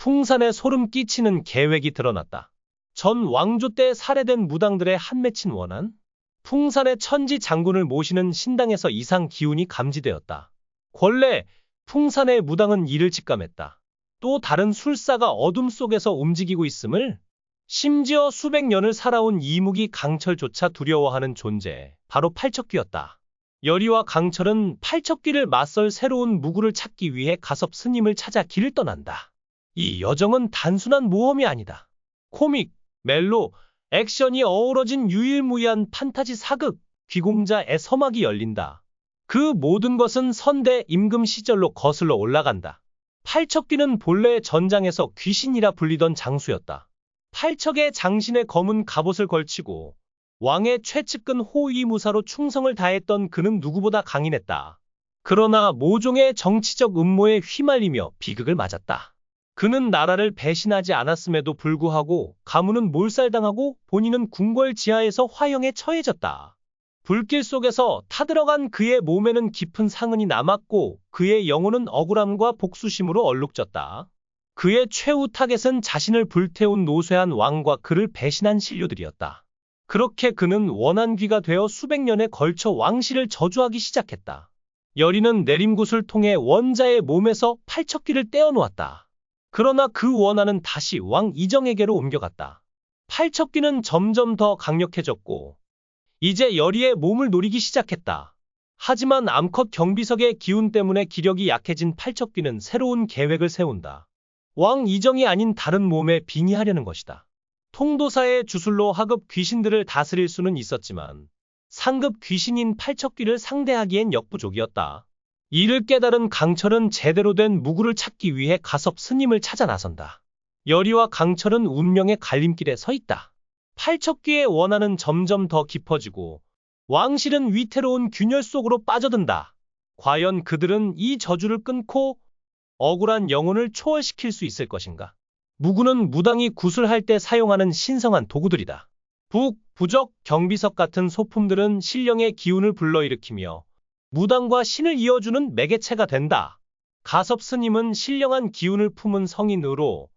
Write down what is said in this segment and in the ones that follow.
풍산에 소름 끼치는 계획이 드러났다. 전 왕조 때 살해된 무당들의 한 맺힌 원한? 풍산의 천지 장군을 모시는 신당에서 이상 기운이 감지되었다. 권래 풍산의 무당은 이를 직감했다. 또 다른 술사가 어둠 속에서 움직이고 있음을? 심지어 수백 년을 살아온 이무기 강철조차 두려워하는 존재, 바로 팔척귀였다. 여리와 강철은 팔척귀를 맞설 새로운 무구를 찾기 위해 가섭 스님을 찾아 길을 떠난다. 이 여정은 단순한 모험이 아니다. 코믹, 멜로, 액션이 어우러진 유일무이한 판타지 사극, 귀공자의 서막이 열린다. 그 모든 것은 선대 임금 시절로 거슬러 올라간다. 팔척귀는 본래 전장에서 귀신이라 불리던 장수였다. 팔척의 장신의 검은 갑옷을 걸치고 왕의 최측근 호위무사로 충성을 다했던 그는 누구보다 강인했다. 그러나 모종의 정치적 음모에 휘말리며 비극을 맞았다. 그는 나라를 배신하지 않았음에도 불구하고 가문은 몰살당하고 본인은 궁궐 지하에서 화형에 처해졌다. 불길 속에서 타들어간 그의 몸에는 깊은 상흔이 남았고 그의 영혼은 억울함과 복수심으로 얼룩졌다. 그의 최후 타겟은 자신을 불태운 노쇠한 왕과 그를 배신한 신료들이었다. 그렇게 그는 원한귀가 되어 수백 년에 걸쳐 왕실을 저주하기 시작했다. 여리는 내림굿을 통해 원자의 몸에서 팔척귀를 떼어놓았다. 그러나 그 원한은 다시 왕 이정에게로 옮겨갔다. 팔척귀는 점점 더 강력해졌고 이제 여리의 몸을 노리기 시작했다. 하지만 암컷 경비석의 기운 때문에 기력이 약해진 팔척귀는 새로운 계획을 세운다. 왕 이정이 아닌 다른 몸에 빙의하려는 것이다. 통도사의 주술로 하급 귀신들을 다스릴 수는 있었지만 상급 귀신인 팔척귀를 상대하기엔 역부족이었다. 이를 깨달은 강철은 제대로 된 무구를 찾기 위해 가섭 스님을 찾아 나선다. 여리와 강철은 운명의 갈림길에 서 있다. 팔척귀의 원한은 점점 더 깊어지고 왕실은 위태로운 균열 속으로 빠져든다. 과연 그들은 이 저주를 끊고 억울한 영혼을 초월시킬 수 있을 것인가? 무구는 무당이 구슬할 때 사용하는 신성한 도구들이다. 북, 부적, 경비석 같은 소품들은 신령의 기운을 불러일으키며 무당과 신을 이어주는 매개체가 된다. 가섭 스님은 신령한 기운을 품은 성인으로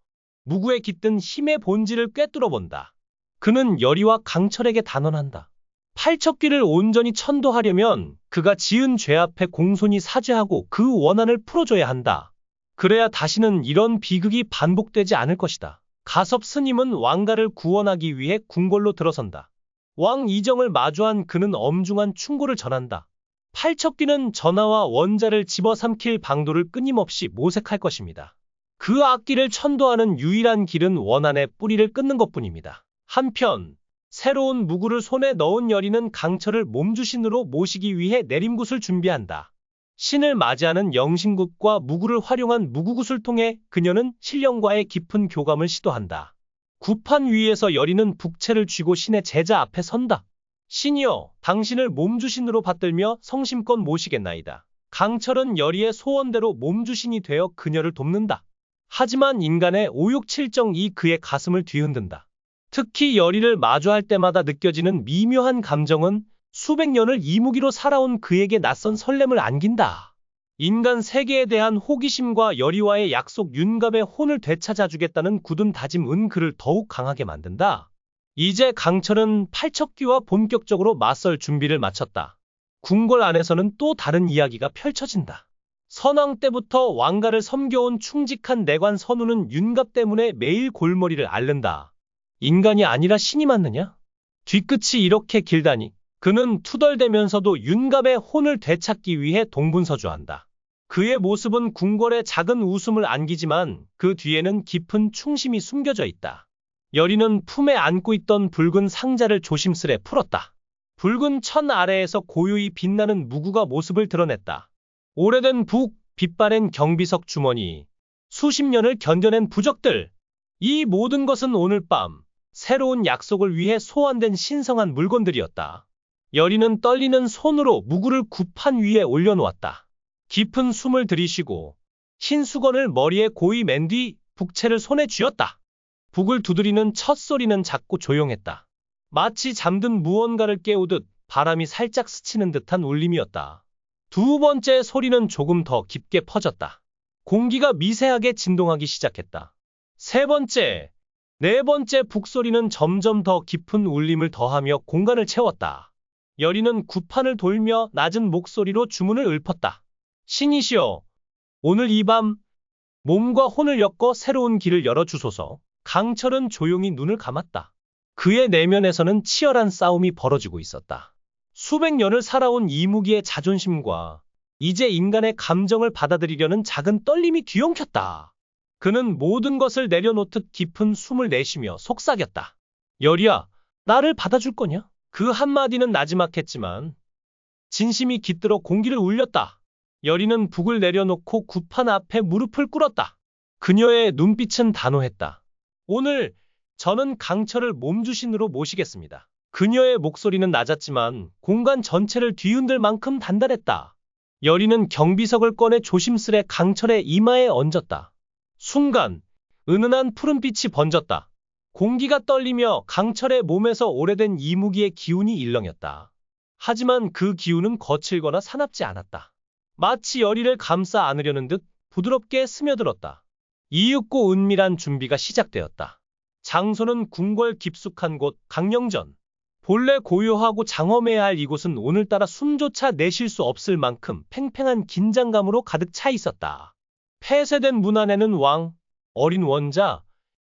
무구에 깃든 힘의 본질을 꿰뚫어본다. 그는 여리와 강철에게 단언한다. 팔척귀를 온전히 천도하려면 그가 지은 죄 앞에 공손히 사죄하고 그 원한을 풀어줘야 한다. 그래야 다시는 이런 비극이 반복되지 않을 것이다. 가섭 스님은 왕가를 구원하기 위해 궁궐로 들어선다. 왕 이정을 마주한 그는 엄중한 충고를 전한다. 팔척귀는 전하와 원자를 집어삼킬 방도를 끊임없이 모색할 것입니다. 그 악기를 천도하는 유일한 길은 원한의 뿌리를 끊는 것뿐입니다. 한편 새로운 무구를 손에 넣은 여리는 강철을 몸주신으로 모시기 위해 내림굿을 준비한다. 신을 맞이하는 영신굿과 무구를 활용한 무구굿을 통해 그녀는 신령과의 깊은 교감을 시도한다. 구판 위에서 여리는 북채를 쥐고 신의 제자 앞에 선다. 신이여, 당신을 몸주신으로 받들며 성심껏 모시겠나이다. 강철은 여리의 소원대로 몸주신이 되어 그녀를 돕는다. 하지만 인간의 오욕칠정이 그의 가슴을 뒤흔든다. 특히 여리를 마주할 때마다 느껴지는 미묘한 감정은 수백 년을 이무기로 살아온 그에게 낯선 설렘을 안긴다. 인간 세계에 대한 호기심과 여리와의 약속 윤갑의 혼을 되찾아주겠다는 굳은 다짐은 그를 더욱 강하게 만든다. 이제 강철은 팔척귀와 본격적으로 맞설 준비를 마쳤다. 궁궐 안에서는 또 다른 이야기가 펼쳐진다. 선왕 때부터 왕가를 섬겨온 충직한 내관 선우는 윤갑 때문에 매일 골머리를 앓는다. 인간이 아니라 신이 맞느냐? 뒤끝이 이렇게 길다니. 그는 투덜대면서도 윤갑의 혼을 되찾기 위해 동분서주한다. 그의 모습은 궁궐에 작은 웃음을 안기지만 그 뒤에는 깊은 충심이 숨겨져 있다. 여리는 품에 안고 있던 붉은 상자를 조심스레 풀었다. 붉은 천 아래에서 고요히 빛나는 무구가 모습을 드러냈다. 오래된 북, 빛바랜 경비석 주머니, 수십 년을 견뎌낸 부적들. 이 모든 것은 오늘 밤 새로운 약속을 위해 소환된 신성한 물건들이었다. 여리는 떨리는 손으로 무구를 구판 위에 올려놓았다. 깊은 숨을 들이쉬고 흰 수건을 머리에 고이 맨 뒤 북채를 손에 쥐었다. 북을 두드리는 첫 소리는 작고 조용했다. 마치 잠든 무언가를 깨우듯 바람이 살짝 스치는 듯한 울림이었다. 두 번째 소리는 조금 더 깊게 퍼졌다. 공기가 미세하게 진동하기 시작했다. 세 번째, 네 번째 북소리는 점점 더 깊은 울림을 더하며 공간을 채웠다. 여리는 구판을 돌며 낮은 목소리로 주문을 읊었다. 신이시여, 오늘 이 밤 몸과 혼을 엮어 새로운 길을 열어주소서. 강철은 조용히 눈을 감았다. 그의 내면에서는 치열한 싸움이 벌어지고 있었다. 수백 년을 살아온 이무기의 자존심과 이제 인간의 감정을 받아들이려는 작은 떨림이 뒤엉켰다. 그는 모든 것을 내려놓듯 깊은 숨을 내쉬며 속삭였다. 여리야, 나를 받아줄 거냐? 그 한마디는 나지막했지만 진심이 깃들어 공기를 울렸다. 여리는 북을 내려놓고 구판 앞에 무릎을 꿇었다. 그녀의 눈빛은 단호했다. 오늘 저는 강철을 몸주신으로 모시겠습니다. 그녀의 목소리는 낮았지만 공간 전체를 뒤흔들 만큼 단단했다. 여리는 경비석을 꺼내 조심스레 강철의 이마에 얹었다. 순간 은은한 푸른빛이 번졌다. 공기가 떨리며 강철의 몸에서 오래된 이무기의 기운이 일렁였다. 하지만 그 기운은 거칠거나 사납지 않았다. 마치 여리를 감싸 안으려는 듯 부드럽게 스며들었다. 이윽고 은밀한 준비가 시작되었다. 장소는 궁궐 깊숙한 곳 강령전. 본래 고요하고 장엄해야 할 이곳은 오늘따라 숨조차 내쉴 수 없을 만큼 팽팽한 긴장감으로 가득 차 있었다. 폐쇄된 문 안에는 왕, 어린 원자,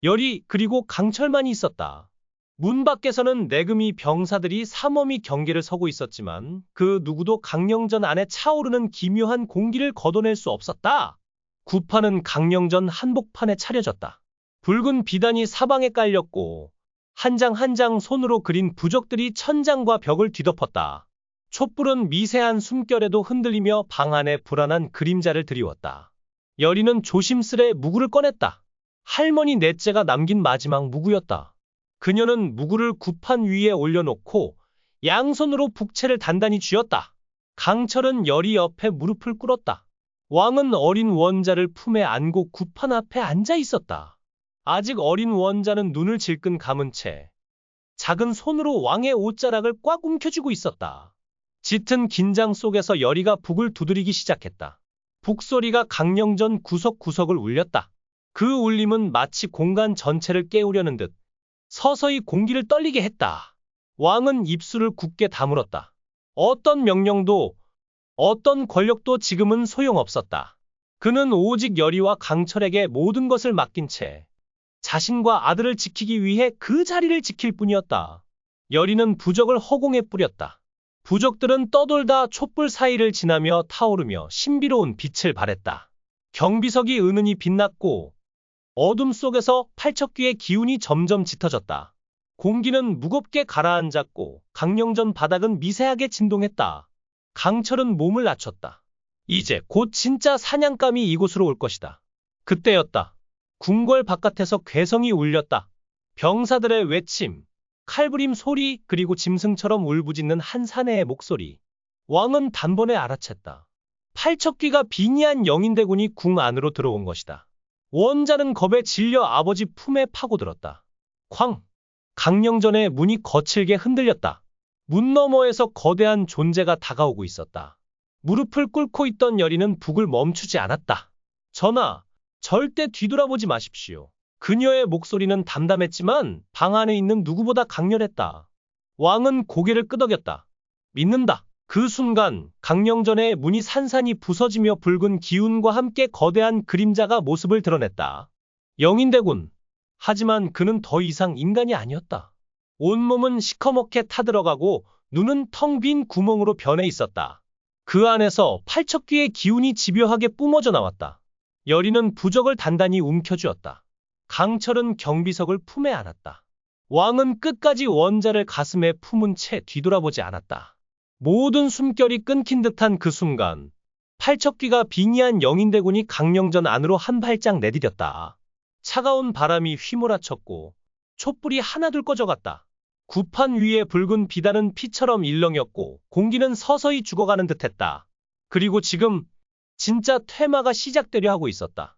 여리 그리고 강철만이 있었다. 문 밖에서는 내금이 병사들이 삼엄히 경계를 서고 있었지만 그 누구도 강령전 안에 차오르는 기묘한 공기를 걷어낼 수 없었다. 구판은 강령전 한복판에 차려졌다. 붉은 비단이 사방에 깔렸고 한 장 한 장 손으로 그린 부적들이 천장과 벽을 뒤덮었다. 촛불은 미세한 숨결에도 흔들리며 방 안에 불안한 그림자를 드리웠다. 여리는 조심스레 무구를 꺼냈다. 할머니 넷째가 남긴 마지막 무구였다. 그녀는 무구를 구판 위에 올려놓고 양손으로 북채를 단단히 쥐었다. 강철은 여리 옆에 무릎을 꿇었다. 왕은 어린 원자를 품에 안고 구판 앞에 앉아 있었다. 아직 어린 원자는 눈을 질끈 감은 채 작은 손으로 왕의 옷자락을 꽉 움켜쥐고 있었다. 짙은 긴장 속에서 여리가 북을 두드리기 시작했다. 북소리가 강령전 구석구석을 울렸다. 그 울림은 마치 공간 전체를 깨우려는 듯 서서히 공기를 떨리게 했다. 왕은 입술을 굳게 다물었다. 어떤 명령도, 어떤 권력도 지금은 소용없었다. 그는 오직 여리와 강철에게 모든 것을 맡긴 채 자신과 아들을 지키기 위해 그 자리를 지킬 뿐이었다. 여리는 부적을 허공에 뿌렸다. 부적들은 떠돌다 촛불 사이를 지나며 타오르며 신비로운 빛을 발했다. 경비석이 은은히 빛났고 어둠 속에서 팔척귀의 기운이 점점 짙어졌다. 공기는 무겁게 가라앉았고 강령전 바닥은 미세하게 진동했다. 강철은 몸을 낮췄다. 이제 곧 진짜 사냥감이 이곳으로 올 것이다. 그때였다. 궁궐 바깥에서 괴성이 울렸다. 병사들의 외침, 칼부림 소리 그리고 짐승처럼 울부짖는 한 사내의 목소리. 왕은 단번에 알아챘다. 팔척귀가 빙의한 영인대군이 궁 안으로 들어온 것이다. 원자는 겁에 질려 아버지 품에 파고들었다. 쾅! 강령전의 문이 거칠게 흔들렸다. 문 너머에서 거대한 존재가 다가오고 있었다. 무릎을 꿇고 있던 여리는 북을 멈추지 않았다. 전하, 절대 뒤돌아보지 마십시오. 그녀의 목소리는 담담했지만 방 안에 있는 누구보다 강렬했다. 왕은 고개를 끄덕였다. 믿는다. 그 순간 강령전의 문이 산산이 부서지며 붉은 기운과 함께 거대한 그림자가 모습을 드러냈다. 영인대군. 하지만 그는 더 이상 인간이 아니었다. 온몸은 시커멓게 타들어가고 눈은 텅 빈 구멍으로 변해 있었다. 그 안에서 팔척귀의 기운이 집요하게 뿜어져 나왔다. 여리는 부적을 단단히 움켜쥐었다. 강철은 경비석을 품에 안았다. 왕은 끝까지 원자를 가슴에 품은 채 뒤돌아보지 않았다. 모든 숨결이 끊긴 듯한 그 순간 팔척귀가 빙의한 영인대군이 강령전 안으로 한 발짝 내디뎠다. 차가운 바람이 휘몰아쳤고 촛불이 하나둘 꺼져갔다. 구판 위에 붉은 비단은 피처럼 일렁였고 공기는 서서히 죽어가는 듯했다. 그리고 지금 진짜 퇴마가 시작되려 하고 있었다.